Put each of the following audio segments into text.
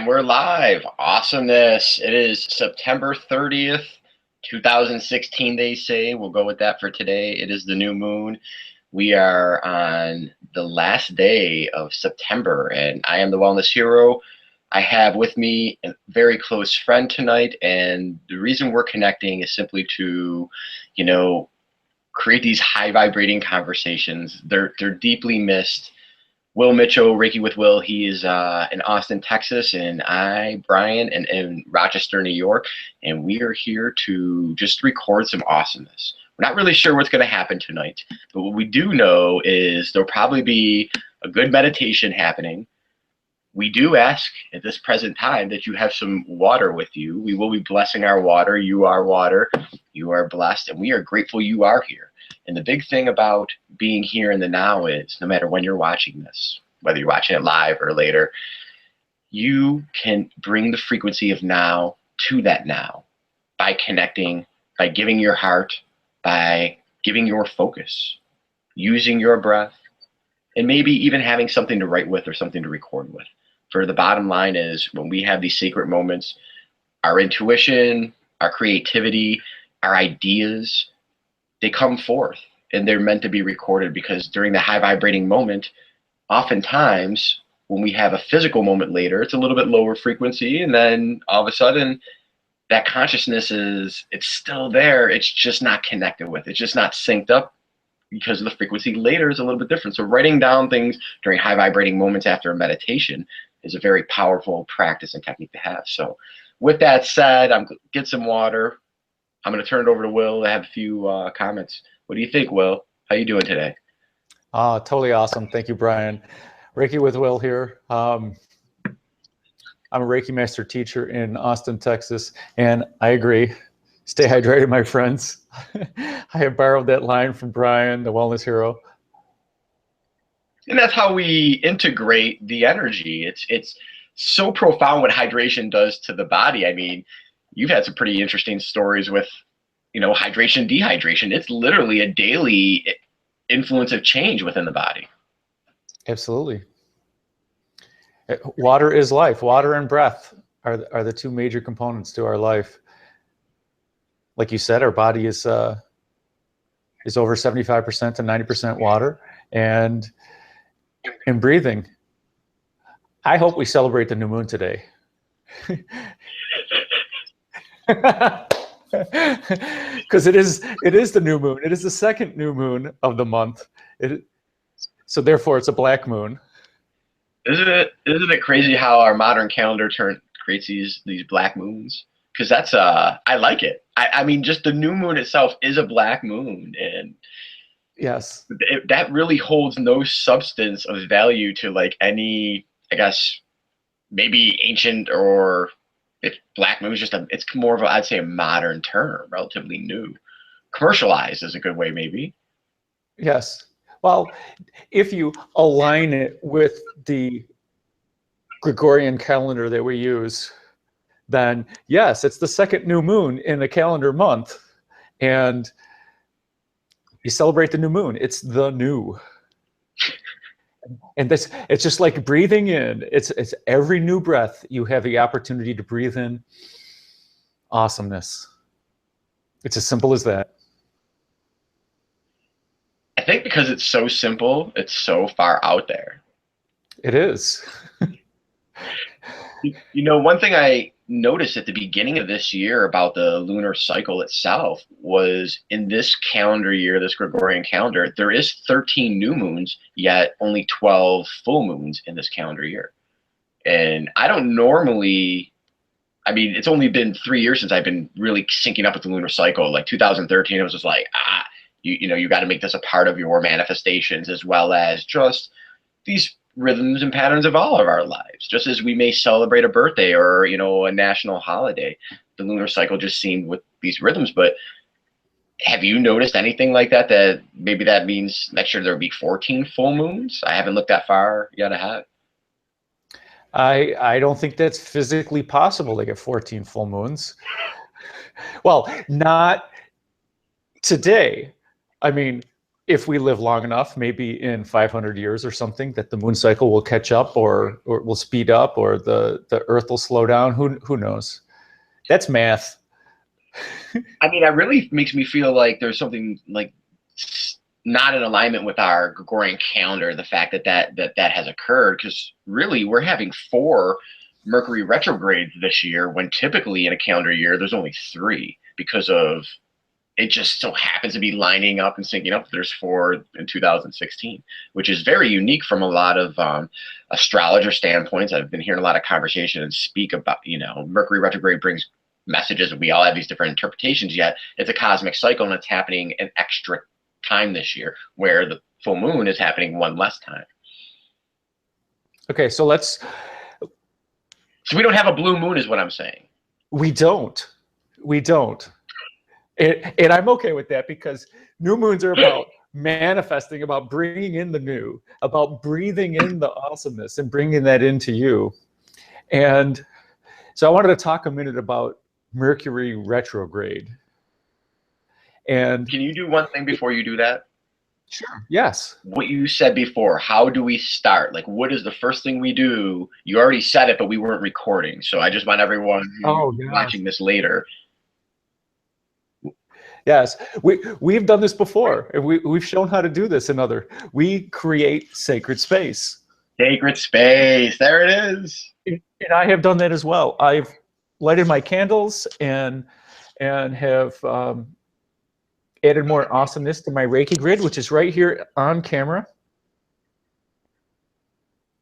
And we're live. Awesomeness. It is September 30th, 2016, they say. We'll go with that for today. It is the new moon. We are on the last day of September, and I am the wellness hero. I have with me a very close friend tonight, and the reason we're connecting is simply to, create these high vibrating conversations. They're deeply missed. Will Mitchell, Reiki with Will, he is in Austin, Texas, and I, Brian, in Rochester, New York, and we are here to just record some awesomeness. We're not really sure what's going to happen tonight, but what we do know is there'll probably be a good meditation happening. We do ask at this present time that you have some water with you. We will be blessing our water. You are water. You are blessed, and we are grateful you are here. And the big thing about being here in the now is no matter when you're watching this, whether you're watching it live or later, you can bring the frequency of now to that now by connecting, by giving your heart, by giving your focus, using your breath, and maybe even having something to write with or something to record with. For the bottom line is when we have these sacred moments, our intuition, our creativity, our ideas, they come forth and they're meant to be recorded, because during the high vibrating moment, oftentimes when we have a physical moment later, it's a little bit lower frequency, and then all of a sudden that consciousness it's still there. It's just not connected with, it's just not synced up because of the frequency later is a little bit different. So writing down things during high vibrating moments after a meditation is a very powerful practice and technique to have. So with that said, I'm get some water. I'm going to turn it over to Will to have a few comments. What do you think, Will? How you doing today? Totally awesome. Thank you, Brian. Reiki with Will here. I'm a Reiki master teacher in Austin, Texas, and I agree. Stay hydrated, my friends. I have borrowed that line from Brian, the wellness hero. And that's how we integrate the energy. It's so profound what hydration does to the body. I mean, you've had some pretty interesting stories with, hydration, dehydration. It's literally a daily influence of change within the body. Absolutely. Water is life. Water and breath are the two major components to our life. Like you said, our body is over 75% to 90% water, and breathing. I hope we celebrate the new moon today. Because it is the new moon. It is the second new moon of the month. So therefore it's a black moon. Isn't it crazy how our modern calendar creates these black moons? Because that's I like it. I mean, just the new moon itself is a black moon, and yes, that really holds no substance of value to like any, I guess, maybe ancient, or if black moon is just it's more of a, I'd say, a modern term, relatively new. Commercialized is a good way, maybe. Yes. Well, if you align it with the Gregorian calendar that we use, then yes, it's the second new moon in the calendar month, and you celebrate the new moon. It's the new. And it's just like breathing in. It's every new breath you have the opportunity to breathe in awesomeness. It's as simple as that. I think because it's so simple, it's so far out there. It is. One thing I noticed at the beginning of this year about the lunar cycle itself was, in this calendar year, this Gregorian calendar, there is 13 new moons, yet only 12 full moons in this calendar year. And I don't normally, I mean, it's only been 3 years since I've been really syncing up with the lunar cycle. Like 2013, it was just like, you got to make this a part of your manifestations, as well as just these rhythms and patterns of all of our lives. Just as we may celebrate a birthday or, a national holiday, the lunar cycle just seemed with these rhythms. But have you noticed anything like that maybe that means next year there'll be 14 full moons? I haven't looked that far yet ahead. I don't think that's physically possible to get 14 full moons. Well, not today. I mean, if we live long enough, maybe in 500 years or something, that the moon cycle will catch up, or will speed up, or the Earth will slow down. Who knows? That's math. I mean, that really makes me feel like there's something like not in alignment with our Gregorian calendar, the fact that has occurred, because really we're having 4 Mercury retrogrades this year, when typically in a calendar year there's only 3, because of it just so happens to be lining up and syncing up. There's 4 in 2016, which is very unique from a lot of astrologer standpoints. I've been hearing a lot of conversation and speak about, Mercury retrograde brings messages, and we all have these different interpretations, yet it's a cosmic cycle, and it's happening an extra time this year, where the full moon is happening 1 less time. Okay, so we don't have a blue moon is what I'm saying. We don't. And I'm okay with that, because new moons are about manifesting, about bringing in the new, about breathing in the awesomeness and bringing that into you. And so I wanted to talk a minute about Mercury retrograde. And can you do one thing before you do that? Sure. Yes. What you said before, how do we start? Like, what is the first thing we do? You already said it, but we weren't recording. So I just want everyone watching this later. Yes, we've done this before, and we've shown how to do this in we create sacred space. Sacred space, there it is. And I have done that as well. I've lighted my candles and have added more awesomeness to my Reiki grid, which is right here on camera.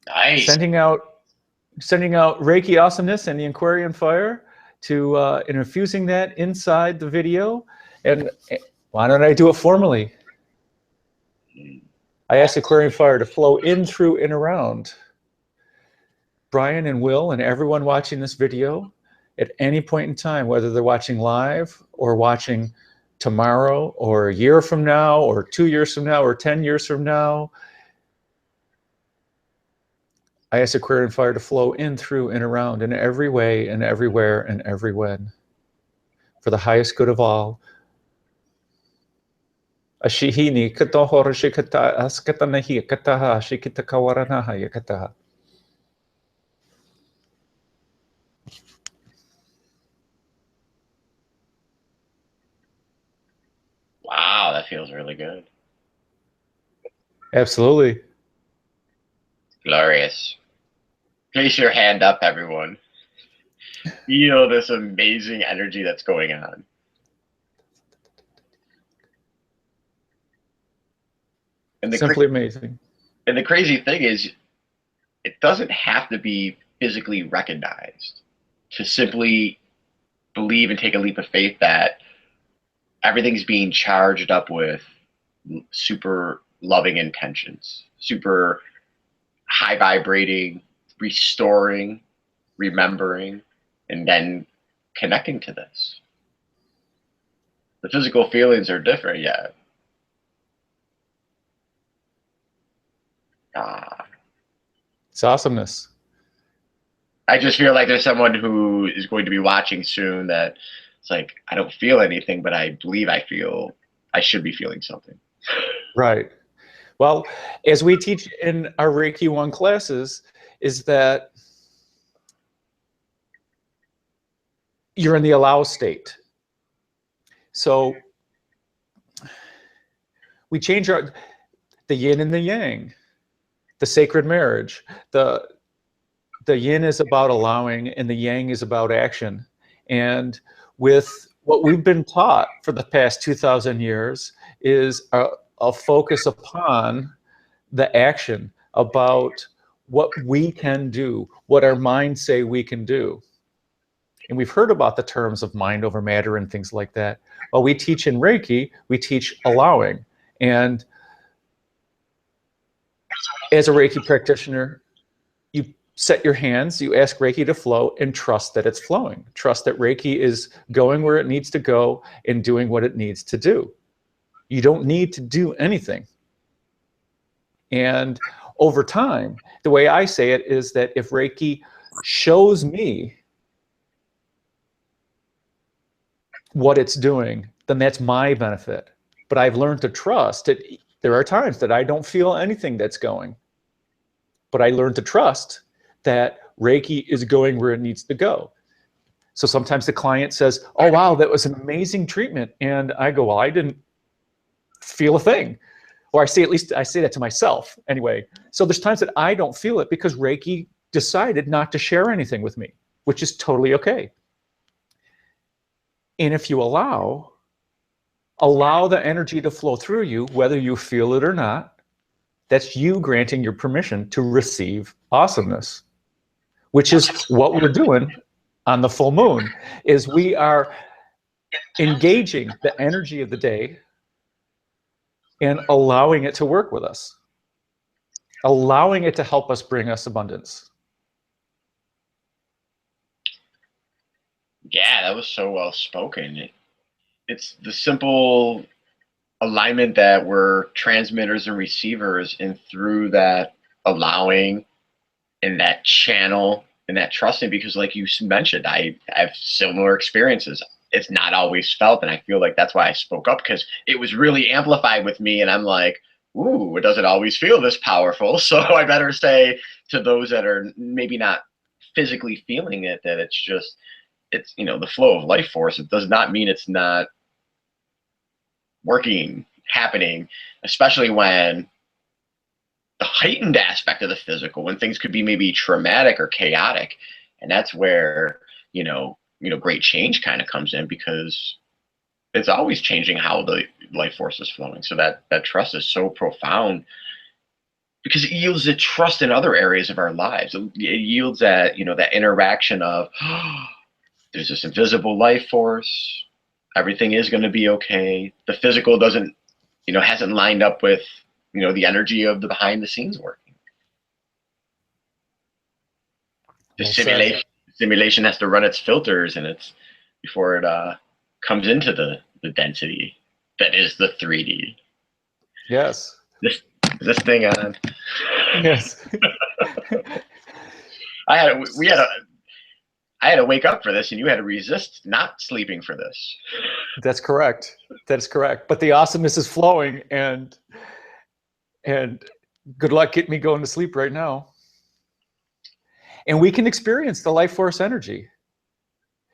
Nice. Sending out Reiki awesomeness and the Aquarian fire to and infusing that inside the video. And why don't I do it formally? I ask Aquarian fire to flow in, through, and around Brian and Will and everyone watching this video at any point in time, whether they're watching live or watching tomorrow or a year from now or 2 years from now or 10 years from now. I ask Aquarian fire to flow in, through, and around in every way and everywhere and every when, for the highest good of all. Ashihini katohora shikata askatanahi kataha shikita kawaranaha yakataha. Wow, that feels really good. Absolutely. Glorious. Place your hand up, everyone. Feel this amazing energy that's going on. And simply amazing. And the crazy thing is, it doesn't have to be physically recognized to simply believe and take a leap of faith that everything's being charged up with super loving intentions, super high vibrating, restoring, remembering, and then connecting to this. The physical feelings are different, yeah. It's awesomeness. I just feel like there's someone who is going to be watching soon that it's like, I don't feel anything, but I believe I should be feeling something. Right. Well, as we teach in our Reiki 1 classes, is that you're in the allow state. So we change the yin and the yang, the sacred marriage. The yin is about allowing and the yang is about action. And with what we've been taught for the past 2,000 years is a focus upon the action, about what we can do, what our minds say we can do. And we've heard about the terms of mind over matter and things like that. Well, we teach in Reiki, we teach allowing. And as a Reiki practitioner, you set your hands, you ask Reiki to flow, and trust that it's flowing. Trust that Reiki is going where it needs to go and doing what it needs to do. You don't need to do anything. And over time, the way I say it is that if Reiki shows me what it's doing, then that's my benefit. But I've learned to trust it, There are times that I don't feel anything that's going, but I learned to trust that Reiki is going where it needs to go. So sometimes the client says, oh, wow, that was an amazing treatment. And I go, well, I didn't feel a thing. Or I say that to myself anyway. So there's times that I don't feel it because Reiki decided not to share anything with me, which is totally okay. And if you allow the energy to flow through you, whether you feel it or not, that's you granting your permission to receive awesomeness, which is what we're doing on the full moon, is we are engaging the energy of the day and allowing it to work with us, allowing it to help us bring us abundance. Yeah, that was so well spoken. It's the simple alignment that we're transmitters and receivers, and through that allowing and that channel and that trusting, because like you mentioned, I have similar experiences. It's not always felt, and I feel like that's why I spoke up, because it was really amplified with me, and I'm like, ooh, it doesn't always feel this powerful, so I better say to those that are maybe not physically feeling it, that it's just, it's, you know, the flow of life force. It does not mean it's not working, happening, especially when the heightened aspect of the physical, when things could be maybe traumatic or chaotic. And that's where, great change kind of comes in, because it's always changing how the life force is flowing. So that trust is so profound, because it yields the trust in other areas of our lives. It yields that, that interaction of, there's this invisible life force. Everything is going to be okay. The physical doesn't, hasn't lined up with, the energy of the behind the scenes working. The simulation has to run its filters, and it's before it comes into the density that is the 3D. Yes. This thing on. Yes. I had to wake up for this, and you had to resist not sleeping for this. That's correct. That's correct. But the awesomeness is flowing, and good luck getting me going to sleep right now. And we can experience the life force energy.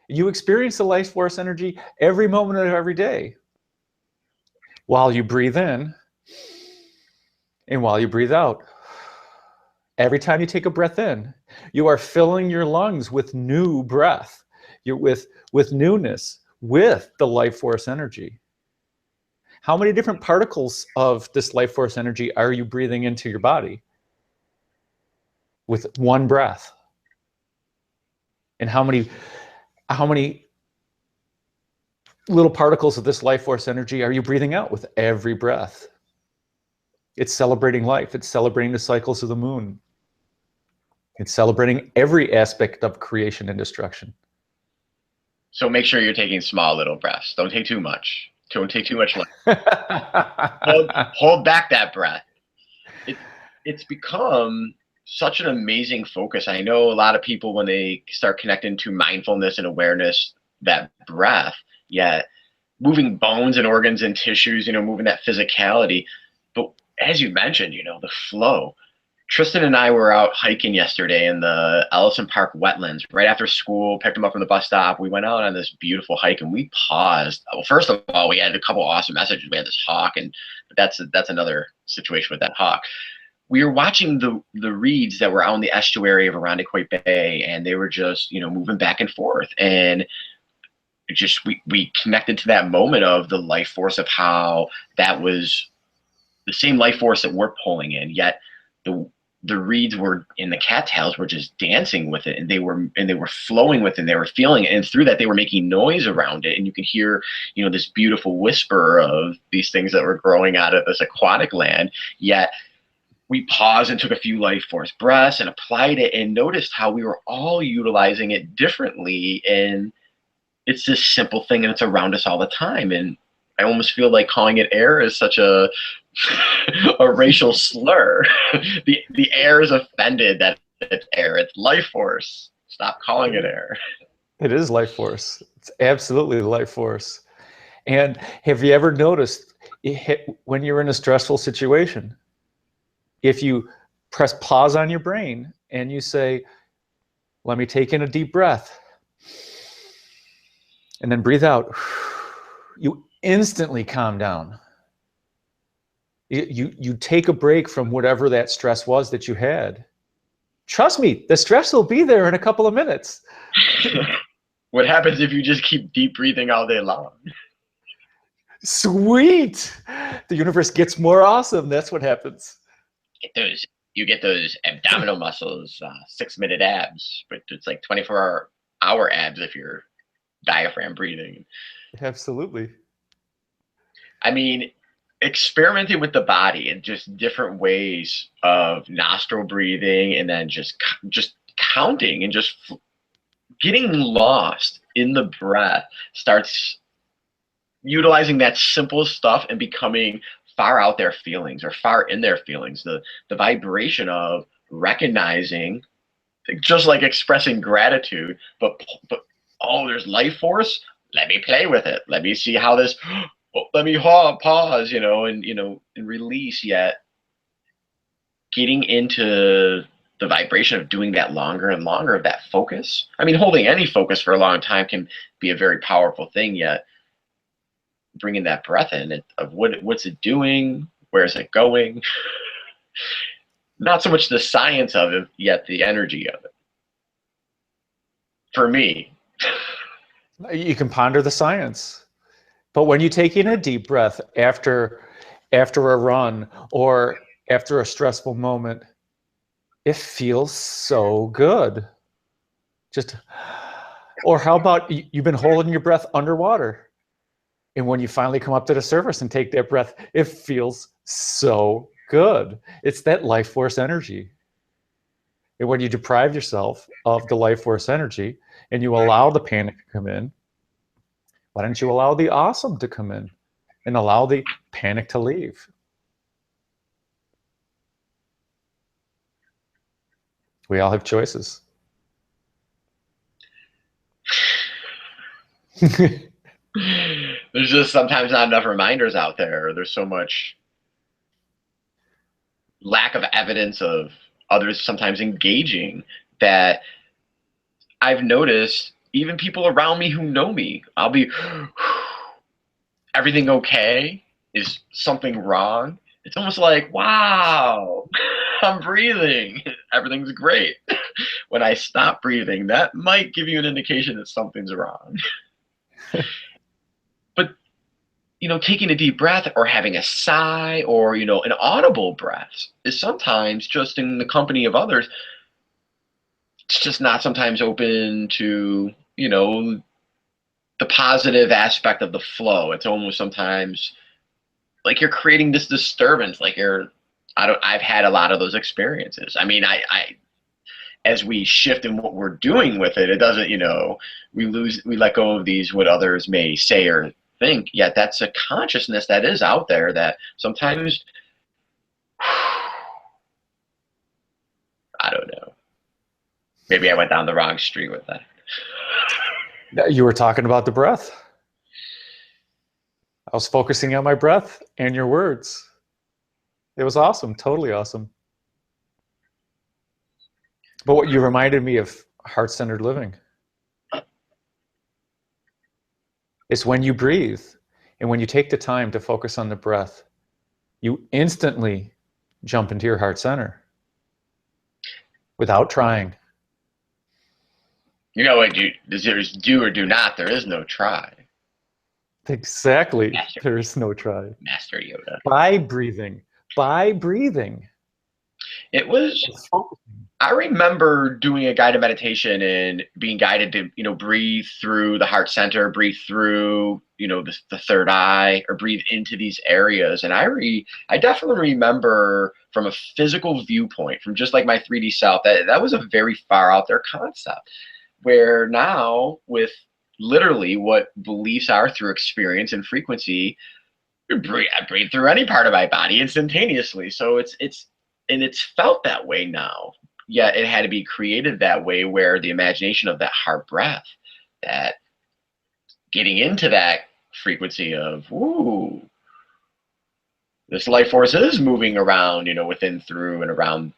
You experience the life force energy every moment of every day, while you breathe in and while you breathe out. Every time you take a breath in, you are filling your lungs with new breath. You're with newness, with the life force energy. How many different particles of this life force energy are you breathing into your body with one breath? And how many little particles of this life force energy are you breathing out with every breath? It's celebrating life. It's celebrating the cycles of the moon. It's celebrating every aspect of creation and destruction. So make sure you're taking small little breaths. Don't take too much. Don't take too much length. hold back that breath. It's become such an amazing focus. I know a lot of people, when they start connecting to mindfulness and awareness, that breath, yet moving bones and organs and tissues, moving that physicality. But as you mentioned, the flow. Tristan and I were out hiking yesterday in the Ellison Park wetlands right after school, picked him up from the bus stop. We went out on this beautiful hike, and we paused. Well, first of all, we had a couple awesome messages. We had this hawk, but that's another situation with that hawk. We were watching the reeds that were out in the estuary of Irondequoit Bay, and they were just, moving back and forth. And it just, we connected to that moment of the life force, of how that was the same life force that we're pulling in, yet the reeds were in the cattails were just dancing with it, and they were flowing with it, and they were feeling it, and through that they were making noise around it, and you could hear, this beautiful whisper of these things that were growing out of this aquatic land. Yet we paused and took a few life force breaths and applied it, and noticed how we were all utilizing it differently. And it's this simple thing, and it's around us all the time. And I almost feel like calling it air is such a racial slur. The air is offended that it's air. It's life force. Stop calling it air. It is life force. It's absolutely life force. And have you ever noticed, when you're in a stressful situation, if you press pause on your brain and you say, let me take in a deep breath, and then breathe out, you instantly calm down. You take a break from whatever that stress was that you had. Trust me, the stress will be there in a couple of minutes. What happens if you just keep deep breathing all day long? Sweet. The universe gets more awesome. That's what happens. You get those abdominal muscles, 6-minute abs, but it's like 24-hour abs if you're diaphragm breathing. Absolutely. I mean, experimenting with the body and just different ways of nostril breathing, and then just counting and just getting lost in the breath starts utilizing that simple stuff and becoming far out their feelings or far in their feelings. The vibration of recognizing, just like expressing gratitude, but oh, there's life force. Let me play with it. Let me see how this. Let me pause, and release. Yet getting into the vibration of doing that longer and longer, of that focus. I mean, holding any focus for a long time can be a very powerful thing. Yet bringing that breath in, of what's it doing, where is it going? Not so much the science of it, yet the energy of it. For me, you can ponder the science, but when you take in a deep breath after a run or after a stressful moment, it feels so good. Or how about you've been holding your breath underwater, and when you finally come up to the surface and take that breath, it feels so good. It's that life force energy. And when you deprive yourself of the life force energy and you allow the panic to come in, why don't you allow the awesome to come in and allow the panic to leave? We all have choices. There's just sometimes not enough reminders out there. There's so much lack of evidence of others sometimes engaging that I've noticed. Even people around me who know me, I'll be, everything okay? Is something wrong? It's almost like, wow, I'm breathing. Everything's great. When I stop breathing, that might give you an indication that something's wrong. But, taking a deep breath or having a sigh or, an audible breath is sometimes just in the company of others. It's just not sometimes open to, the positive aspect of the flow. It's almost sometimes like you're creating this disturbance, like I've had a lot of those experiences. I mean, I as we shift in what we're doing with it, it doesn't, we let go of these, what others may say or think, yet that's a consciousness that is out there that sometimes, I don't know. Maybe I went down the wrong street with that. You were talking about the breath. I was focusing on my breath and your words. It was awesome, totally awesome. But what you reminded me of heart-centered living. It's when you breathe and when you take the time to focus on the breath, you instantly jump into your heart center without trying. You know what? There's do or do not. There is no try. Exactly. There is no try. Master Yoda. By breathing. By breathing. It was. I remember doing a guided meditation and being guided to, breathe through the heart center, breathe through, the third eye, or breathe into these areas. And I definitely remember from a physical viewpoint, from just like my 3D self, that was a very far out there concept. Where now, with literally what beliefs are through experience and frequency, I breathe through any part of my body instantaneously. So it's felt that way now. Yet it had to be created that way, where the imagination of that heart breath, that getting into that frequency of, ooh, this life force is moving around, within, through, and around,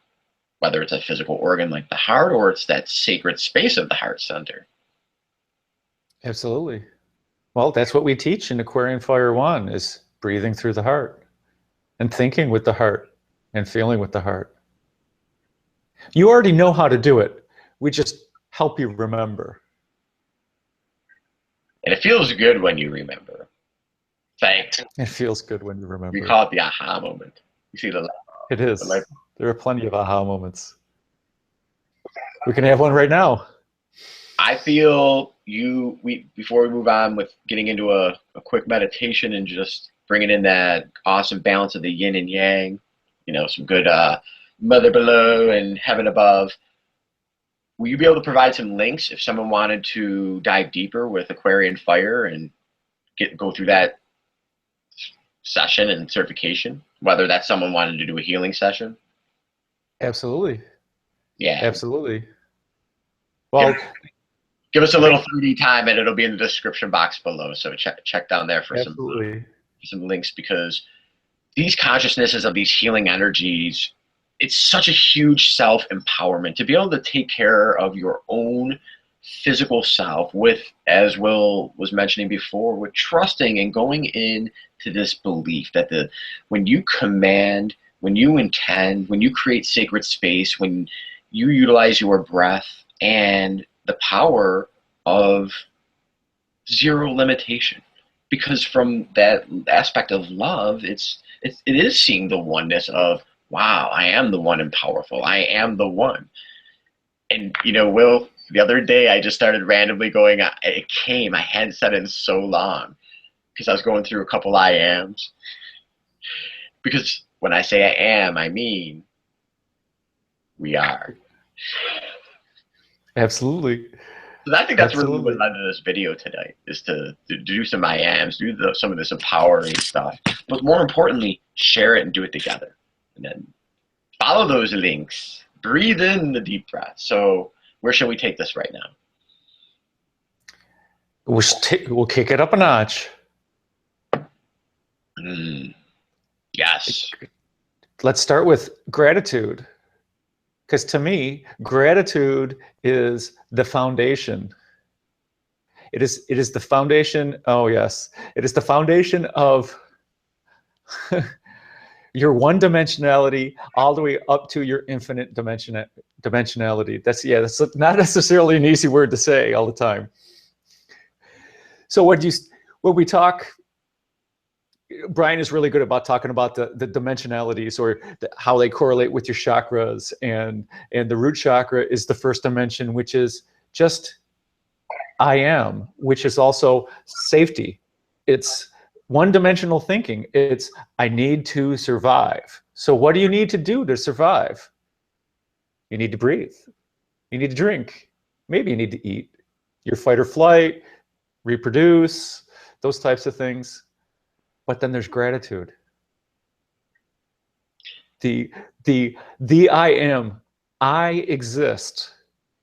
whether it's a physical organ like the heart or it's that sacred space of the heart center. Absolutely. Well, that's what we teach in Aquarian Fire 1 is breathing through the heart and thinking with the heart and feeling with the heart. You already know how to do it. We just help you remember. And it feels good when you remember. Thanks. It feels good when you remember. We call it the aha moment. You see the It is. There are plenty of aha moments. We can have one right now. I feel before we move on with getting into a quick meditation and just bringing in that awesome balance of the yin and yang, some good mother below and heaven above. Will you be able to provide some links if someone wanted to dive deeper with Aquarian Fire and go through that session and certification, whether that's someone wanted to do a healing session? Absolutely. Yeah. Absolutely. Well, give us a little 3D time and it'll be in the description box below. So check down there for some links, because these consciousnesses of these healing energies, it's such a huge self-empowerment to be able to take care of your own physical self with, as Will was mentioning before, with trusting and going in to this belief that when you command, when you intend, when you create sacred space, when you utilize your breath and the power of zero limitation, because from that aspect of love, it is seeing the oneness of, wow, I am the one and powerful. I am the one. And Will, the other day I just started randomly going, I hadn't said it in so long because I was going through a couple I ams. Because when I say I am, I mean we are. Absolutely. So I think that's really what led to this video today, is to do some I ams, do some of this empowering stuff. But more importantly, share it and do it together. And then follow those links. Breathe in the deep breath. So where should we take this right now? We'll kick it up a notch. Yes. Let's start with gratitude. Because to me, gratitude is the foundation. It is the foundation. Oh yes, it is the foundation of your one-dimensionality all the way up to your infinite dimensionality. That's not necessarily an easy word to say all the time. So when we talk, Brian is really good about talking about the dimensionalities, or how they correlate with your chakras, and the root chakra is the first dimension, which is just I am, which is also safety. It's one-dimensional thinking. It's I need to survive. So what do you need to do to survive? You need to breathe. You need to drink. Maybe you need to eat. Your fight or flight, reproduce, those types of things. But then there's gratitude. The I am, I exist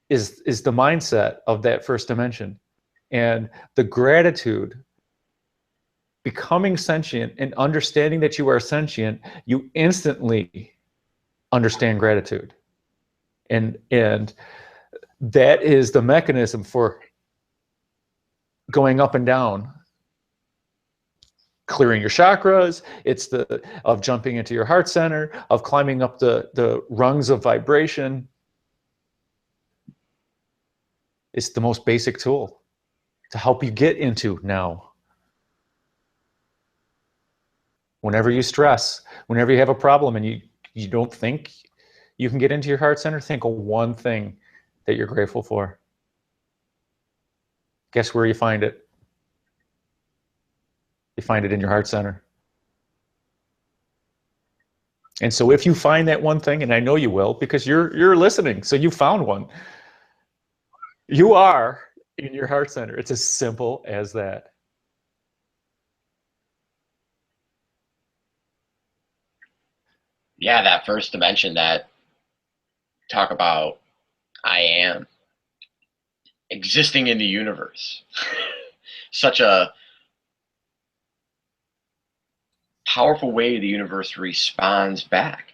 is the mindset of that first dimension. And the gratitude, becoming sentient and understanding that you are sentient, you instantly understand gratitude. And that is the mechanism for going up and down, clearing your chakras. It's of jumping into your heart center, of climbing up the rungs of vibration. It's the most basic tool to help you get into now. Whenever you stress, whenever you have a problem and you don't think you can get into your heart center, think of one thing that you're grateful for. Guess where you find it? You find it in your heart center. And so if you find that one thing, and I know you will, because you're listening, so you found one. You are in your heart center. It's as simple as that. Yeah, that first dimension, that talk about I am existing in the universe. Such a powerful way the universe responds back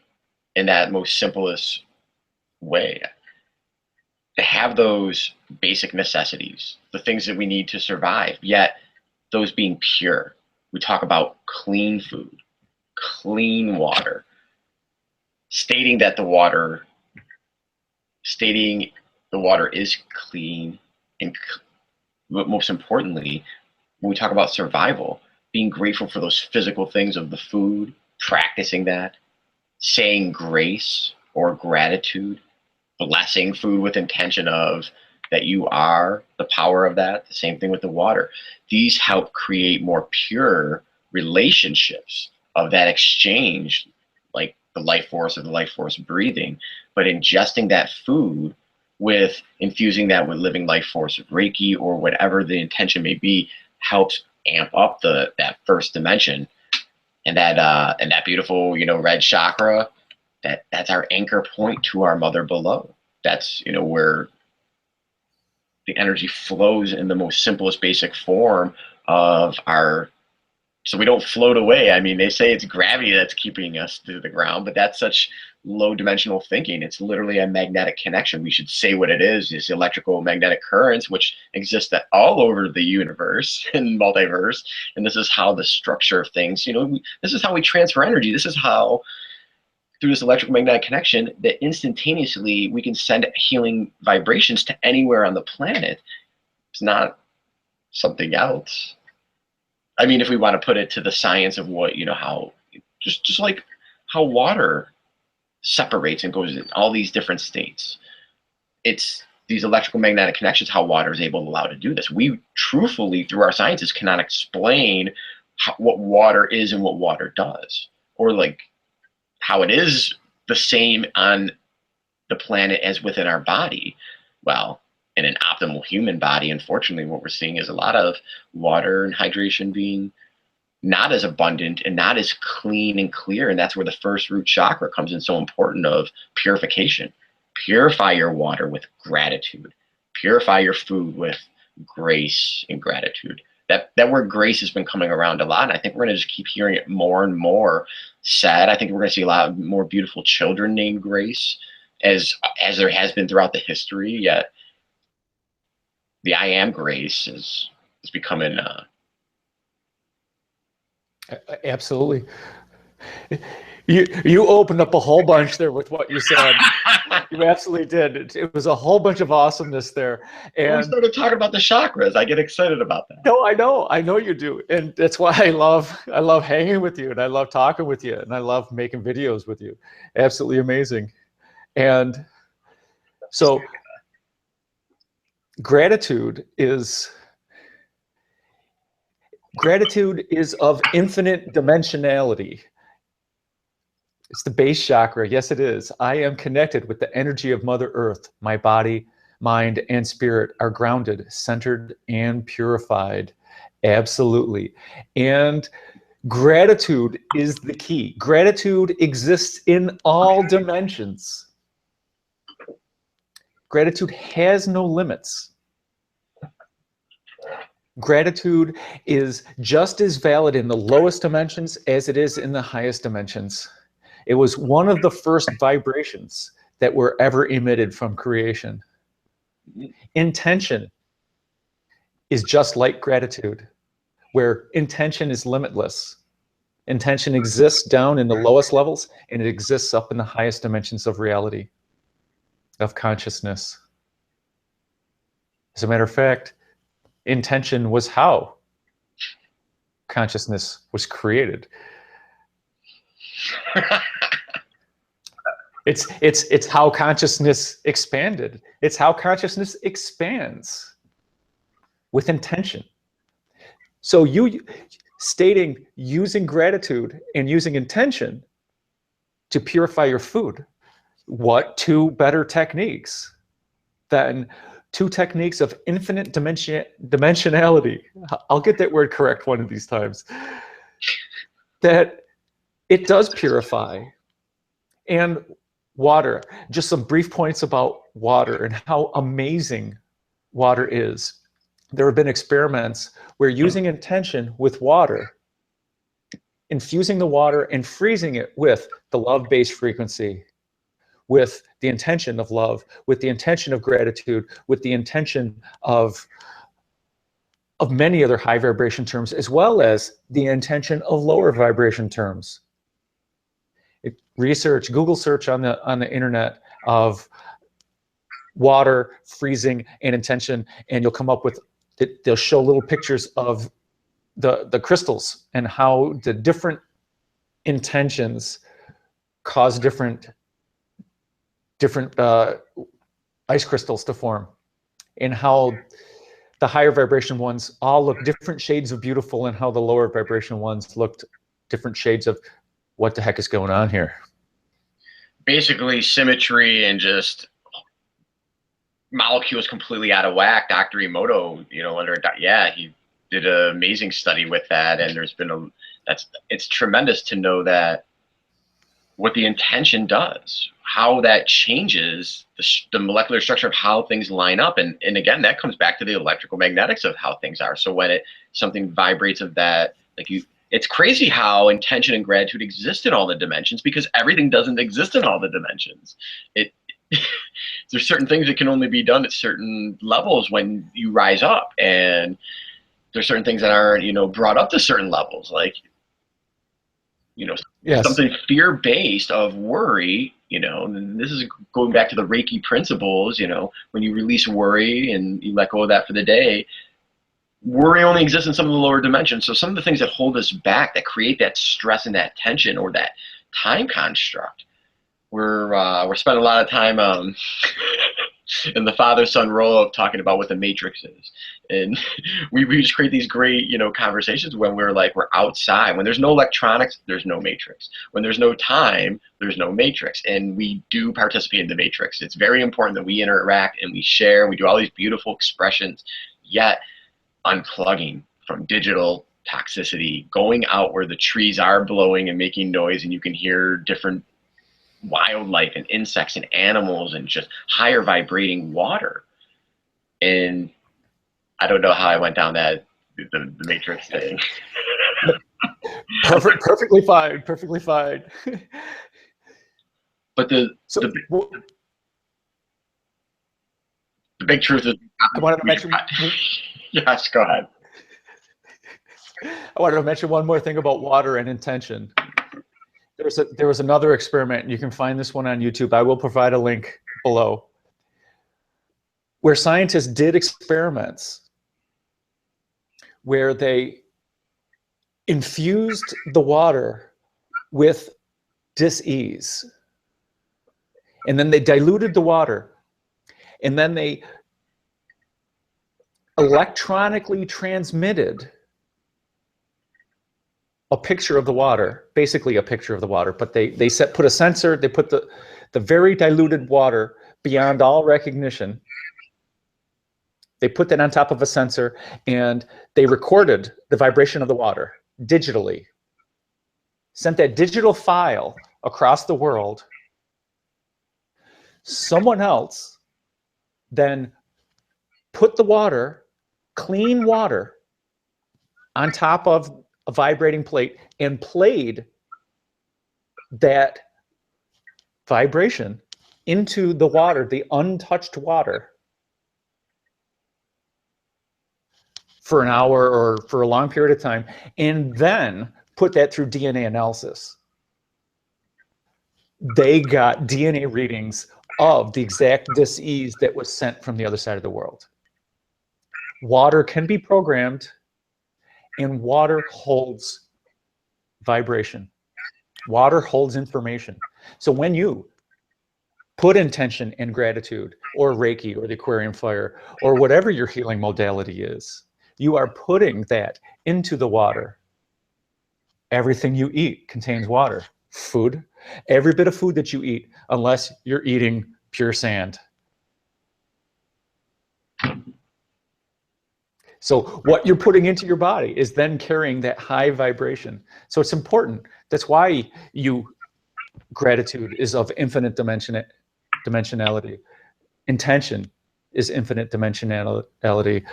in that most simplest way. To have those basic necessities, the things that we need to survive, yet those being pure. We talk about clean food, clean water, stating that stating the water is clean, and most importantly, when we talk about survival, being grateful for those physical things of the food, practicing that, saying grace or gratitude, blessing food with intention of that you are the power of that. The same thing with the water. These help create more pure relationships of that exchange, like the life force of the life force breathing, but ingesting that food with infusing that with living life force of Reiki or whatever the intention may be helps amp up that first dimension. And that beautiful, red chakra, that's our anchor point to our mother below. That's, where the energy flows in the most simplest basic form of our, so we don't float away. I mean, they say it's gravity that's keeping us to the ground, but that's such low dimensional thinking. It's literally a magnetic connection. We should say what it is. It's electrical magnetic currents, which exist all over the universe and multiverse. And this is how the structure of things, this is how we transfer energy. This is how, through this electromagnetic connection, that instantaneously we can send healing vibrations to anywhere on the planet. It's not something else. I mean, if we want to put it to the science of what, how, just like how water separates and goes in all these different states. It's these electrical magnetic connections, how water is able to allow to do this. We truthfully, through our sciences, cannot explain what water is and what water does, or like how it is the same on the planet as within our body. Well, in an optimal human body, unfortunately, what we're seeing is a lot of water and hydration being not as abundant and not as clean and clear. And that's where the first root chakra comes in so important of purification. Purify your water with gratitude. Purify your food with grace and gratitude. That word grace has been coming around a lot, and I think we're going to just keep hearing it more and more said. I think we're going to see a lot more beautiful children named Grace, as there has been throughout the history. Yet the I am Grace is becoming absolutely. You opened up a whole bunch there with what you said. You absolutely did. It was a whole bunch of awesomeness there. And when we started talking about the chakras, I get excited about that. No, I know you do, and that's why I love hanging with you, and I love talking with you, and I love making videos with you. Absolutely amazing. And so, gratitude is of infinite dimensionality. It's the base chakra. Yes, it is. I am connected with the energy of Mother Earth. My body, mind, and spirit are grounded, centered, and purified. Absolutely. And gratitude is the key. Gratitude exists in all dimensions. Gratitude has no limits. Gratitude is just as valid in the lowest dimensions as it is in the highest dimensions. It was one of the first vibrations that were ever emitted from creation. Intention is just like gratitude, where intention is limitless. Intention exists down in the lowest levels, and it exists up in the highest dimensions of reality, of consciousness. As a matter of fact, intention was how consciousness was created. It's how consciousness expanded. It's how consciousness expands with intention. So you stating using gratitude and using intention to purify your food, what two better techniques than two techniques of infinite dimensionality? I'll get that word correct one of these times. That it does purify. And water, just some brief points about water and how amazing water is. There have been experiments where using intention with water infusing the water and freezing it with the love-based frequency, with the intention of love, with the intention of gratitude, with the intention of many other high vibration terms, as well as the intention of lower vibration terms. Research, Google search on the internet of water, freezing, and intention, and you'll come up with, they'll show little pictures of the crystals and how the different intentions cause different ice crystals to form, and how the higher vibration ones all look different shades of beautiful, and how the lower vibration ones looked different shades of what the heck is going on here. Basically symmetry and just molecules completely out of whack. Dr. Emoto, he did an amazing study with that, and there's been it's tremendous to know that what the intention does, how that changes the molecular structure of how things line up, and again, that comes back to the electrical magnetics of how things are. So when something vibrates of that, it's crazy how intention and gratitude exist in all the dimensions, because everything doesn't exist in all the dimensions. There's certain things that can only be done at certain levels when you rise up, and there's certain things that aren't, brought up to certain levels, like, yes, something fear-based of worry, and this is going back to the Reiki principles, when you release worry and you let go of that for the day, worry only exists in some of the lower dimensions. So some of the things that hold us back, that create that stress and that tension or that time construct, we're spending a lot of time in the father-son role of talking about what the matrix is, and we just create these great conversations when we're outside. When there's no electronics, there's no matrix. When there's no time, there's no matrix, and we do participate in the matrix. It's very important that we interact and we share and we do all these beautiful expressions, yet unplugging from digital toxicity, going out where the trees are blowing and making noise and you can hear different wildlife and insects and animals and just higher vibrating water. And I don't know how I went down the matrix thing. Perfectly fine, perfectly fine. But the big truth is, I wanted to mention. Yes, go ahead. I wanted to mention one more thing about water and intention. There was another experiment, and you can find this one on YouTube. I will provide a link below, where scientists did experiments where they infused the water with dis-ease, and then they diluted the water, and then they electronically transmitted a picture of the water, basically a picture of the water, but they put a sensor, they put the very diluted water beyond all recognition. They put that on top of a sensor, and they recorded the vibration of the water digitally, sent that digital file across the world. Someone else then put the water, clean water, on top of a vibrating plate and played that vibration into the water, the untouched water, for an hour or for a long period of time, and then put that through DNA analysis. They got DNA readings of the exact dis-ease that was sent from the other side of the world. Water can be programmed, and water holds vibration. Water holds information. So when you put intention and gratitude, or Reiki, or the Aquarium fire, or whatever your healing modality is, you are putting that into the water. Everything you eat contains water. Food, every bit of food that you eat, unless you're eating pure sand. So what you're putting into your body is then carrying that high vibration. So it's important. That's why gratitude is of infinite dimensionality. Intention is infinite dimensionality.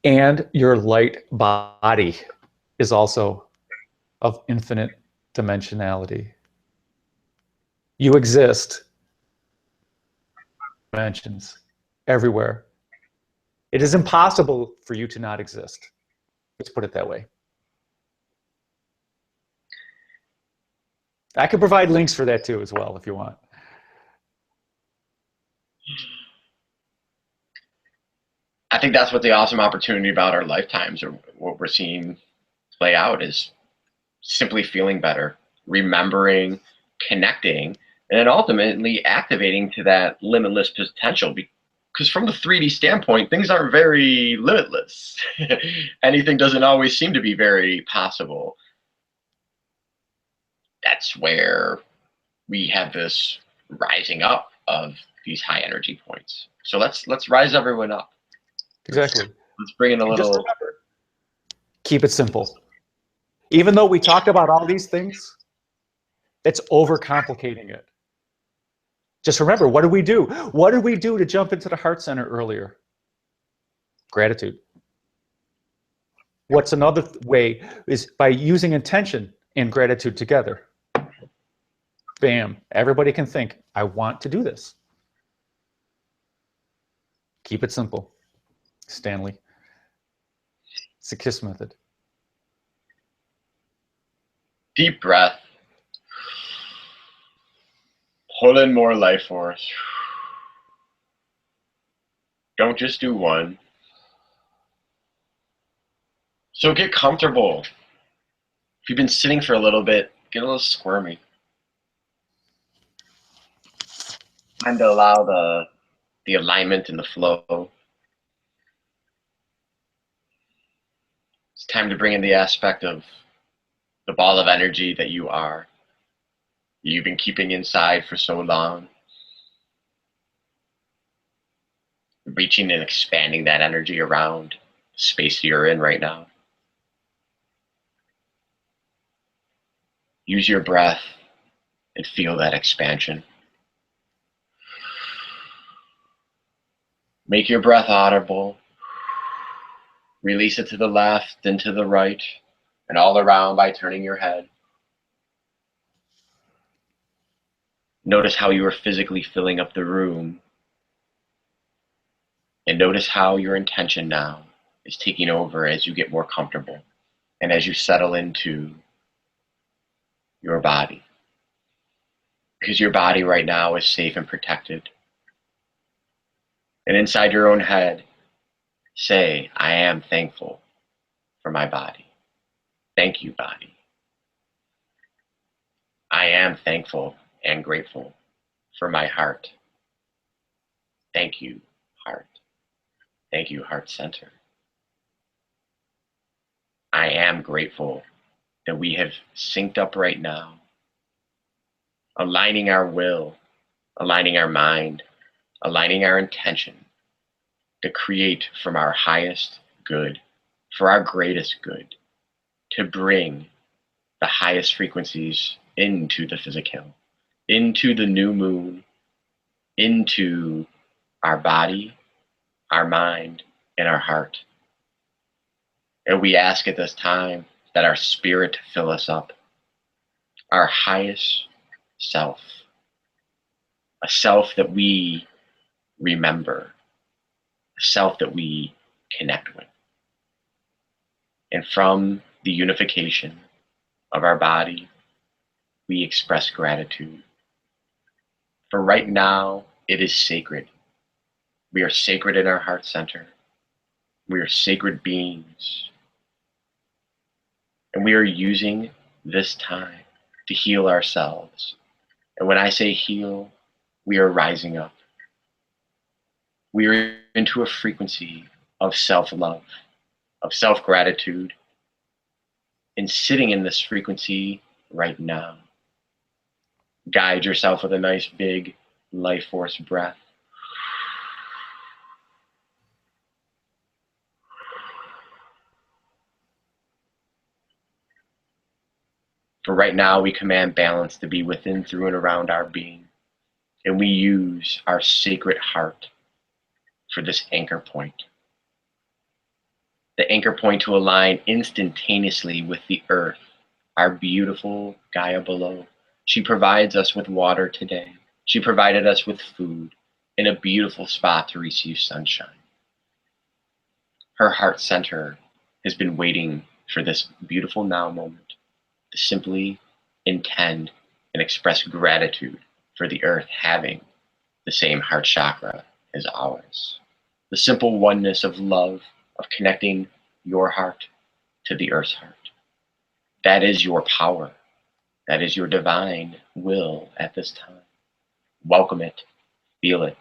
And your light body is also of infinite dimensionality. You exist in dimensions everywhere. It is impossible for you to not exist. Let's put it that way. I can provide links for that too as well if you want. I think that's what the awesome opportunity about our lifetimes, or what we're seeing play out, is simply feeling better, remembering, connecting, and then ultimately activating to that limitless potential. Because from the 3D standpoint, things aren't very limitless. Anything doesn't always seem to be very possible. That's where we have this rising up of these high energy points. So let's rise everyone up. Exactly. Let's bring in a And just little. remember, keep it simple. Even though we talked about all these things, it's overcomplicating it. Just remember, what did we do? What did we do to jump into the heart center earlier? Gratitude. What's another way is by using intention and gratitude together. Bam. Everybody can think, I want to do this. Keep it simple. Stanley. It's the KISS method. Deep breath. Pull in more life force. Don't just do one. So get comfortable. If you've been sitting for a little bit, get a little squirmy. Time to allow the alignment and the flow. It's time to bring in the aspect of the ball of energy that you are. You've been keeping inside for so long. Reaching and expanding that energy around the space you're in right now. Use your breath and feel that expansion. Make your breath audible. Release it to the left and to the right and all around by turning your head. Notice how you are physically filling up the room. And notice how your intention now is taking over as you get more comfortable and as you settle into your body. Because your body right now is safe and protected. And inside your own head, say, I am thankful for my body. Thank you, body. I am thankful and grateful for my heart. Thank you, heart. Thank you, heart center. I am grateful that we have synced up right now, aligning our will, aligning our mind, aligning our intention to create from our highest good, for our greatest good, to bring the highest frequencies into the physical, into the new moon, into our body, our mind, and our heart. And we ask at this time that our spirit fill us up, our highest self, a self that we remember, a self that we connect with. And from the unification of our body, we express gratitude. For right now, it is sacred. We are sacred in our heart center. We are sacred beings. And we are using this time to heal ourselves. And when I say heal, we are rising up. We are into a frequency of self-love, of self-gratitude, and sitting in this frequency right now. Guide yourself with a nice big life force breath. For right now, we command balance to be within, through, and around our being. And we use our sacred heart for this anchor point. The anchor point to align instantaneously with the earth, our beautiful Gaia below. She provides us with water today. She provided us with food in a beautiful spot to receive sunshine. Her heart center has been waiting for this beautiful now moment to simply intend and express gratitude for the earth having the same heart chakra as ours. The simple oneness of love, of connecting your heart to the earth's heart. That is your power. That is your divine will at this time. Welcome it, feel it,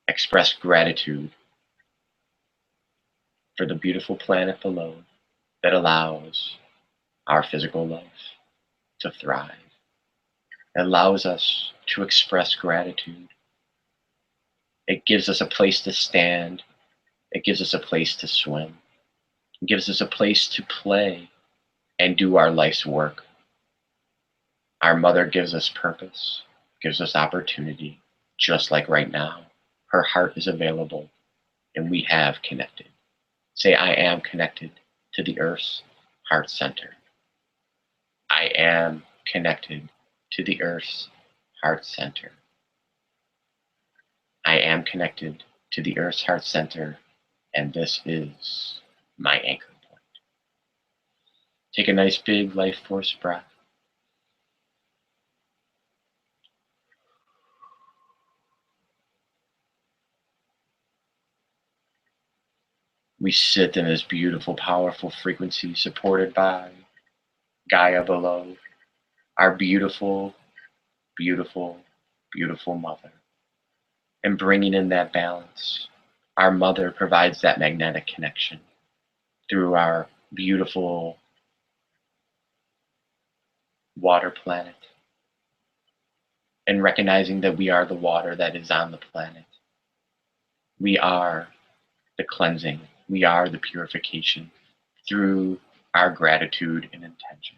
express gratitude for the beautiful planet below that allows our physical life to thrive. It allows us to express gratitude. It gives us a place to stand. It gives us a place to swim. It gives us a place to play and do our life's work. Our mother gives us purpose, gives us opportunity, just like right now. Her heart is available and we have connected. Say, I am connected to the earth's heart center. I am connected to the earth's heart center. I am connected to the earth's heart center, and this is my anchor point. Take a nice big life force breath. We sit in this beautiful, powerful frequency supported by Gaia below, our beautiful, beautiful, beautiful mother. And bringing in that balance, our mother provides that magnetic connection through our beautiful water planet. And recognizing that we are the water that is on the planet. We are the cleansing. We are the purification through our gratitude and intention.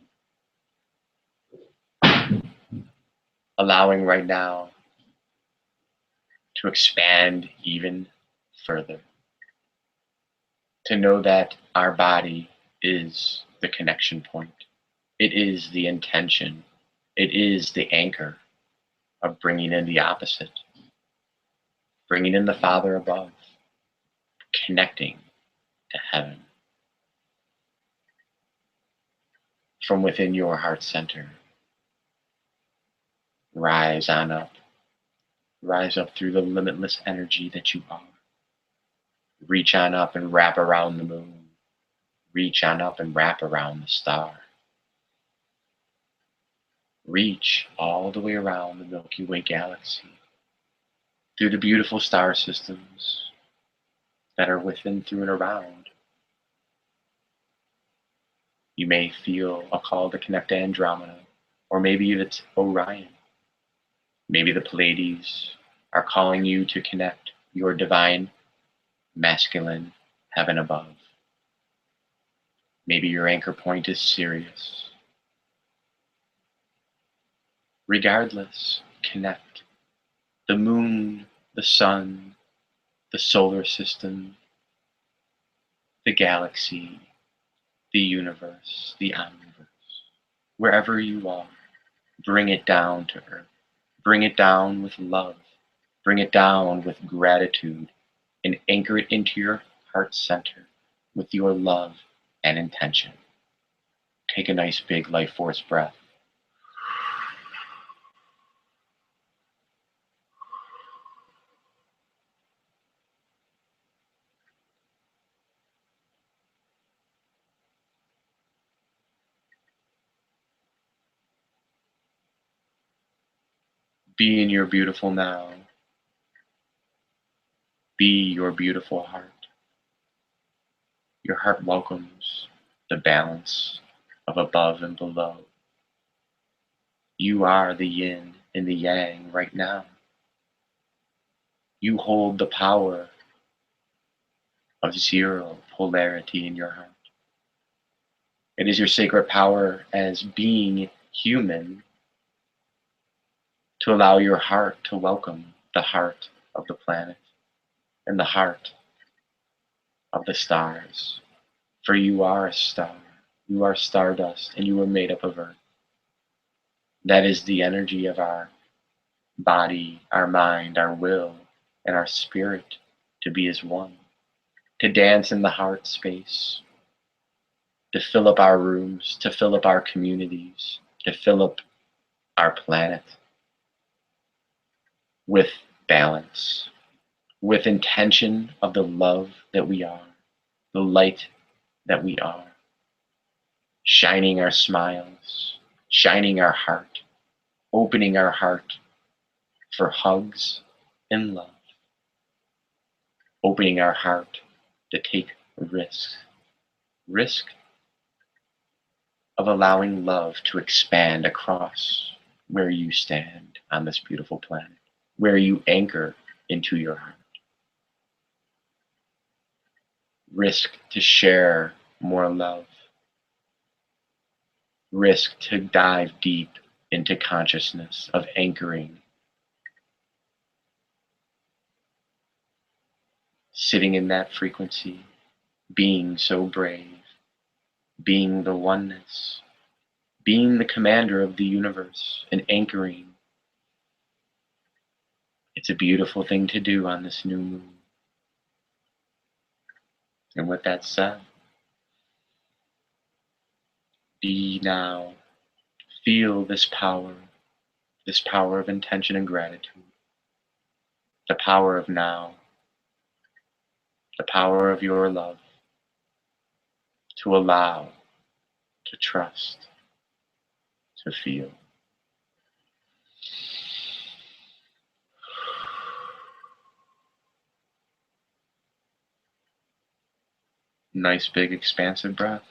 Allowing right now to expand even further. To know that our body is the connection point. It is the intention. It is the anchor of bringing in the opposite. Bringing in the Father above. Connecting to heaven. From within your heart center. Rise on up. Rise up through the limitless energy that you are. Reach on up and wrap around the moon. Reach on up and wrap around the star. Reach all the way around the Milky Way galaxy. Through the beautiful star systems that are within, through, and around. You may feel a call to connect to Andromeda, or maybe it's Orion. Maybe the Pleiades are calling you to connect your divine masculine heaven above. Maybe your anchor point is Sirius. Regardless, connect. The moon, the sun, the solar system, the galaxy, the universe, the omniverse. Wherever you are, bring it down to earth. Bring it down with love. Bring it down with gratitude and anchor it into your heart center with your love and intention. Take a nice big life force breath. Be in your beautiful now. Be your beautiful heart. Your heart welcomes the balance of above and below. You are the yin and the yang right now. You hold the power of zero polarity in your heart. It is your sacred power as being human to allow your heart to welcome the heart of the planet and the heart of the stars. For you are a star. You are stardust, and you are made up of earth. That is the energy of our body, our mind, our will, and our spirit to be as one, to dance in the heart space, to fill up our rooms, to fill up our communities, to fill up our planet with balance, with intention of the love that we are, the light that we are, shining our smiles, shining our heart, opening our heart for hugs and love, opening our heart to take risks, risk of allowing love to expand across where you stand on this beautiful planet, where you anchor into your heart. Risk to share more love. Risk to dive deep into consciousness of anchoring, sitting in that frequency, being so brave, being the oneness, being the commander of the universe, and anchoring. It's a beautiful thing to do on this new moon. And with that said, be now. Feel this power of intention and gratitude, the power of now, the power of your love, to allow, to trust, to feel. Nice big expansive breath.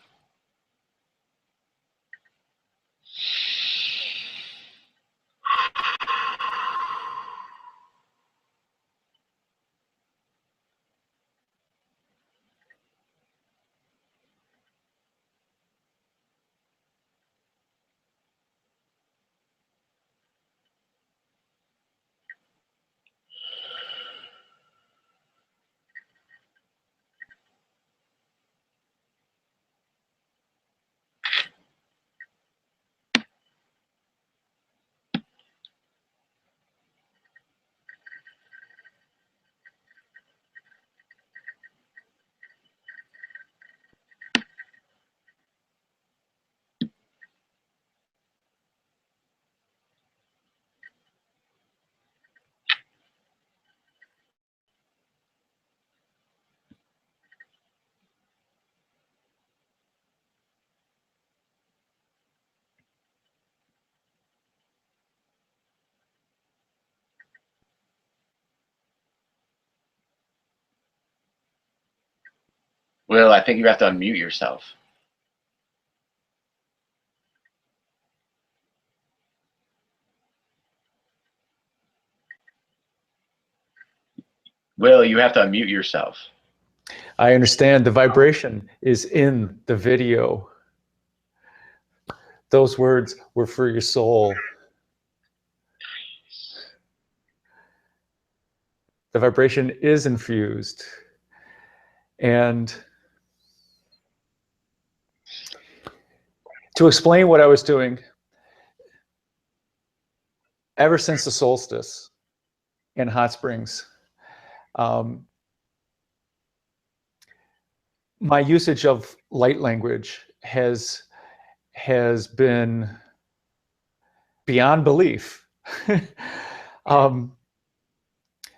Will, I think you have to unmute yourself. Will, you have to unmute yourself. I understand the vibration is in the video. Those words were for your soul. The vibration is infused. And to explain what I was doing, ever since the solstice in Hot Springs, my usage of light language has been beyond belief.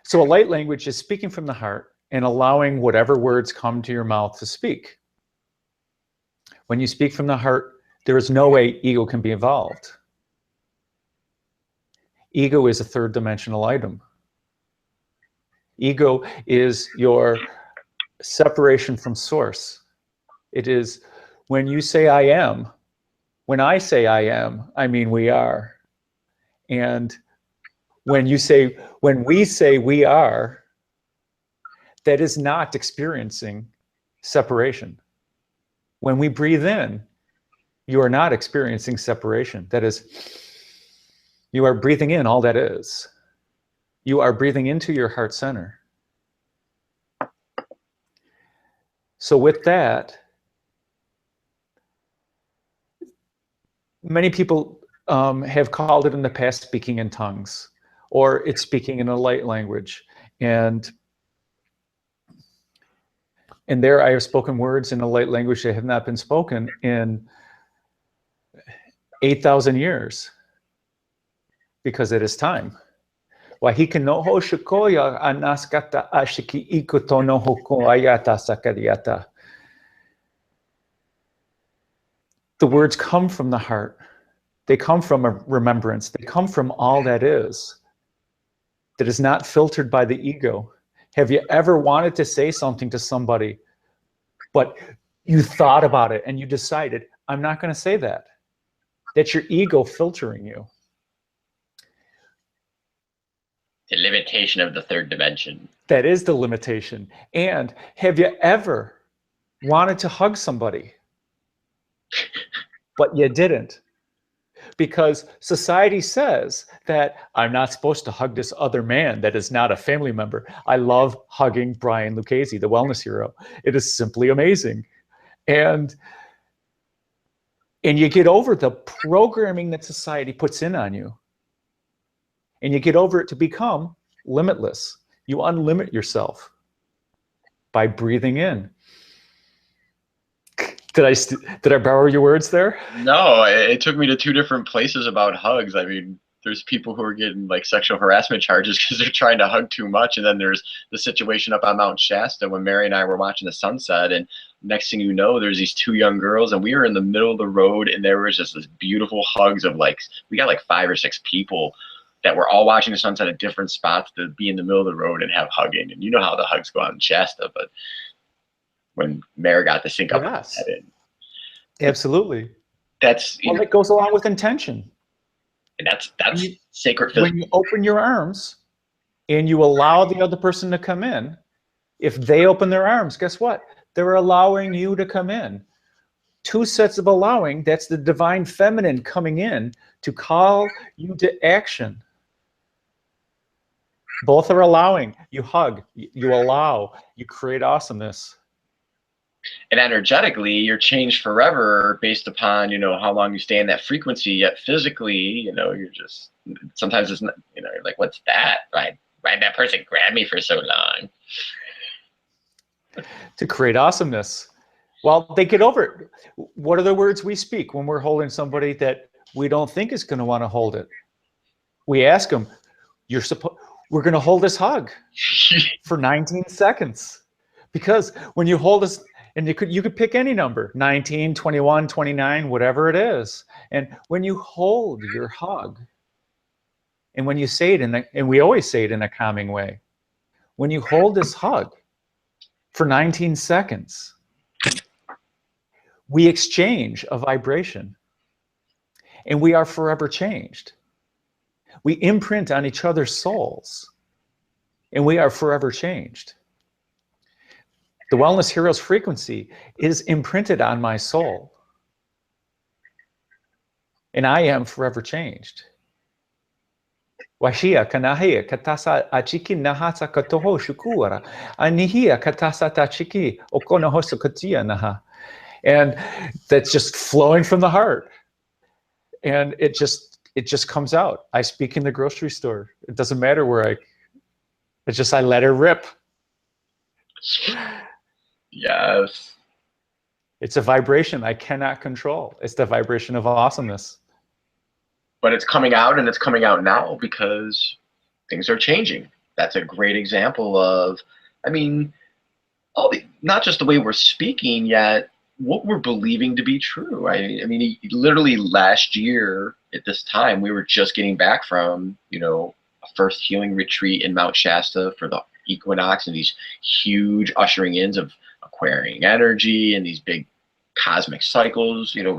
So a light language is speaking from the heart and allowing whatever words come to your mouth to speak. When you speak from the heart, there is no way ego can be involved. Ego is a third dimensional item. Ego is your separation from source. It is when you say I am, when I say I am, I mean we are. And when we say we are, that is not experiencing separation. When we breathe in, you are not experiencing separation. That is, you are breathing in all that is. You are breathing into your heart center. So with that, many people have called it in the past speaking in tongues, or it's speaking in a light language. And there I have spoken words in a light language that have not been spoken in 8,000 years, because it is time. Wahika no ho shikoya anaskata ashiki ikuto no hoko ayata sakariata. The words come from the heart. They come from a remembrance. They come from all that is not filtered by the ego. Have you ever wanted to say something to somebody, but you thought about it and you decided, I'm not going to say that? That's your ego filtering you. The limitation of the third dimension. That is the limitation. And have you ever wanted to hug somebody, but you didn't? Because society says that I'm not supposed to hug this other man that is not a family member. I love hugging Brian Lucchese, the wellness hero. It is simply amazing. And you get over the programming that society puts in on you. And you get over it to become limitless. You unlimit yourself by breathing in. Did I borrow your words there? No, it took me to two different places about hugs. I mean, there's people who are getting like sexual harassment charges because they're trying to hug too much. And then there's the situation up on Mount Shasta when Mary and I were watching the sunset. And next thing you know, there's these two young girls and we were in the middle of the road and there was just this beautiful hugs of like, we got like 5 or 6 people that were all watching the sunset at different spots to be in the middle of the road and have hugging. And you know how the hugs go on Shasta, but when Mary got to sync up yes. with that in. Absolutely. That's well, it goes along with intention. And that's sacred physical. When you open your arms and you allow the other person to come in, if they open their arms, guess what? They're allowing you to come in. 2 sets of allowing, that's the divine feminine coming in to call you to action. Both are allowing. You hug, you allow, you create awesomeness. And energetically, you're changed forever based upon, you know, how long you stay in that frequency. Yet physically, you know, you're just, sometimes it's not, you know, you're like, what's that? Why that person grabbed me for so long? To create awesomeness. Well, they get over it. What are the words we speak when we're holding somebody that we don't think is going to want to hold it? We ask them, we're going to hold this hug for 19 seconds. Because when you hold us, and you could pick any number, 19, 21, 29, whatever it is. And when you hold your hug, and when you say it and we always say it in a calming way, when you hold this hug for 19 seconds, we exchange a vibration and we are forever changed. We imprint on each other's souls and we are forever changed. The Wellness Hero's frequency is imprinted on my soul. And I am forever changed. Washia kanahia katasa achiki nahasa katoho shukura anihia katasa tachiki okonohoso katia naha. And that's just flowing from the heart. And it just comes out. I speak in the grocery store. It doesn't matter where I let her rip. Yes. It's a vibration I cannot control. It's the vibration of awesomeness. But it's coming out, and it's coming out now because things are changing. That's a great example of, I mean, not just the way we're speaking, yet what we're believing to be true. I mean, literally last year at this time, we were just getting back from, you know, a first healing retreat in Mount Shasta for the equinox and these huge ushering ins of acquiring energy and these big cosmic cycles, you know,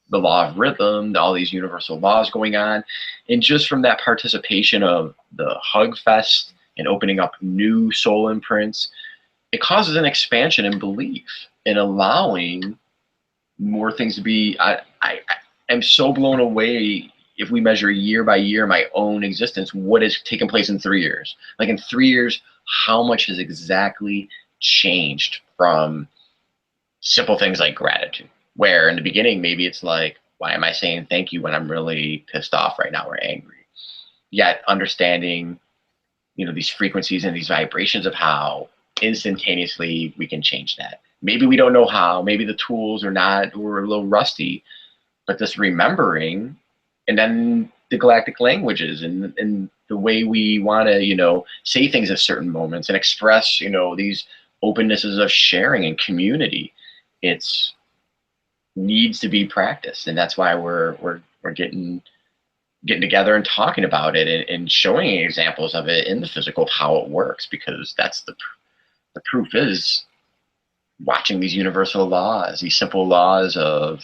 the law of rhythm, all these universal laws going on. And just from that participation of the Hug Fest and opening up new soul imprints, it causes an expansion in belief and allowing more things to be. I am so blown away if we measure year by year my own existence, what has taken place in 3 years. Like in 3 years, how much has exactly changed from simple things like gratitude, where in the beginning maybe it's like, Why am I saying thank you when I'm really pissed off right now or angry? Yet understanding, these frequencies and these vibrations of how instantaneously we can change that. Maybe we don't know how, maybe the tools are not, we're a little rusty, but this remembering, and then the galactic languages and the way we want to, say things at certain moments and express, these opennesses of sharing and community. It's needs to be practiced, and that's why we're getting together and talking about it, and showing examples of it in the physical of how it works, because that's the proof is watching these universal laws, these simple laws of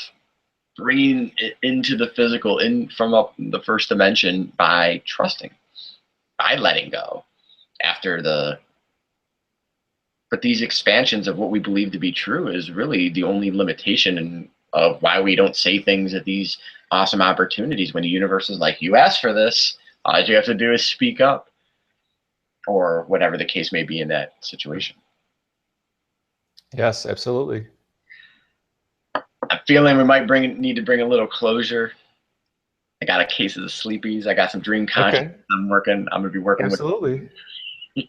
bringing it into the physical, in from up the first dimension, by trusting, by letting go after the. But these expansions of what we believe to be true is really the only limitation of why we don't say things at these awesome opportunities, when the universe is like, you asked for this, all you have to do is speak up, or whatever the case may be in that situation. Yes, absolutely. I'm feeling we might need to bring a little closure. I got a case of the sleepies. I got some dream consciousness. Okay. I'm going to be working Absolutely. With.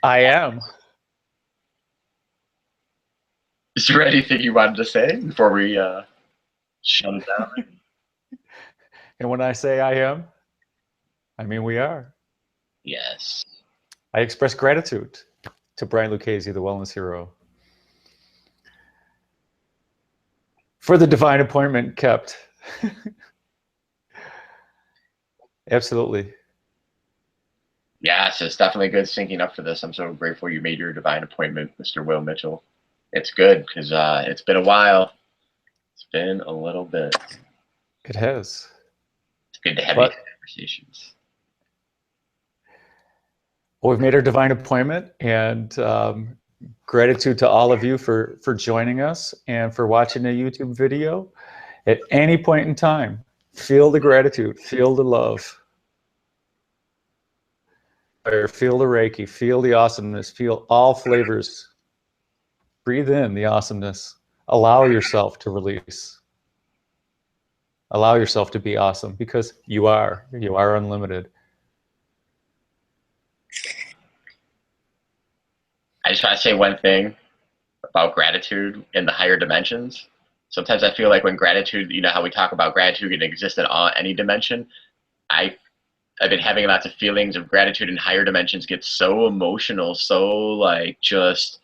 I am. Is there anything you wanted to say before we shut it down? And when I say I am, I mean we are. Yes. I express gratitude to Brian Lucchese, the wellness hero, for the divine appointment kept. Absolutely. Yes, it's definitely good syncing up for this. I'm so grateful you made your divine appointment, Mr. Will Mitchell. It's good, because it's been a while. It's been a little bit. It has. It's good to have these conversations. Well, we've made our divine appointment, and gratitude to all of you for joining us and for watching the YouTube video. At any point in time, feel the gratitude, feel the love, feel the Reiki, feel the awesomeness, feel all flavors. Breathe in the awesomeness. Allow yourself to release. Allow yourself to be awesome, because you are unlimited. I just want to say one thing about gratitude in the higher dimensions. Sometimes I feel like when gratitude, how we talk about gratitude can exist in any dimension. I've been having lots of feelings of gratitude in higher dimensions, get so emotional, so like just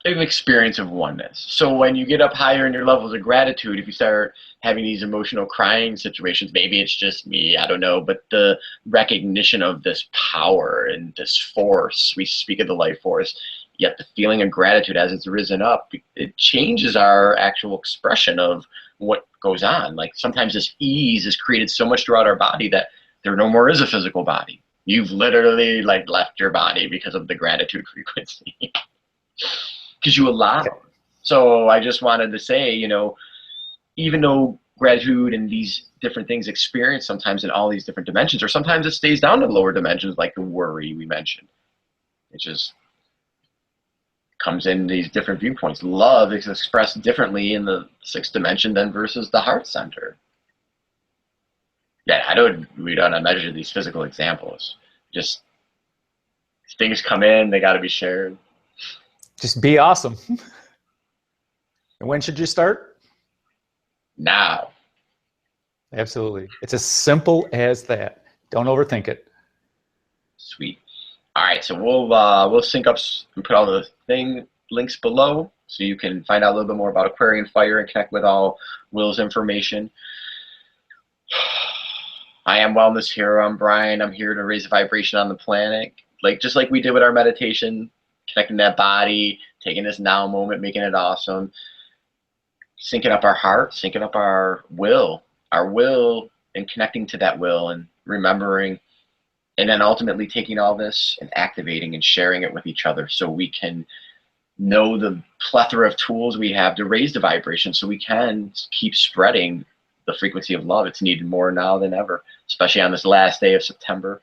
an experience of oneness. So when you get up higher in your levels of gratitude, if you start having these emotional crying situations, maybe it's just me, I don't know, but the recognition of this power and this force, we speak of the life force, yet the feeling of gratitude as it's risen up, it changes our actual expression of what goes on. Like sometimes this ease is created so much throughout our body that there no more is a physical body. You've literally like left your body because of the gratitude frequency. Because you allow. So I just wanted to say, even though gratitude and these different things experience sometimes in all these different dimensions, or sometimes it stays down to lower dimensions like the worry we mentioned. It just comes in these different viewpoints. Love is expressed differently in the sixth dimension than versus the heart center. Yeah, we don't measure these physical examples. Just things come in, they got to be shared. Just be awesome. And when should you start? Now. Absolutely. It's as simple as that. Don't overthink it. Sweet. All right, so we'll sync up and put all the links below, so you can find out a little bit more about Aquarian Fire and connect with all Will's information. I am Wellness Hero. I'm Brian. I'm here to raise the vibration on the planet, just like we did with our meditation, connecting that body, taking this now moment, making it awesome, syncing up our heart, syncing up our will, and connecting to that will and remembering, and then ultimately taking all this and activating and sharing it with each other, so we can know the plethora of tools we have to raise the vibration, so we can keep spreading the frequency of love. It's needed more now than ever, especially on this last day of September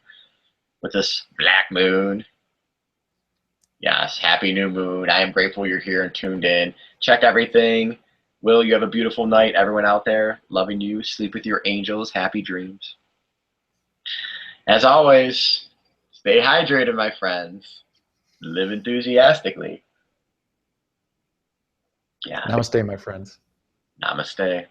with this black moon. Yes, happy new moon. I am grateful you're here and tuned in. Check everything. Will, you have a beautiful night. Everyone out there, loving you. Sleep with your angels. Happy dreams. As always, stay hydrated, my friends. Live enthusiastically. Yeah. Namaste, my friends. Namaste.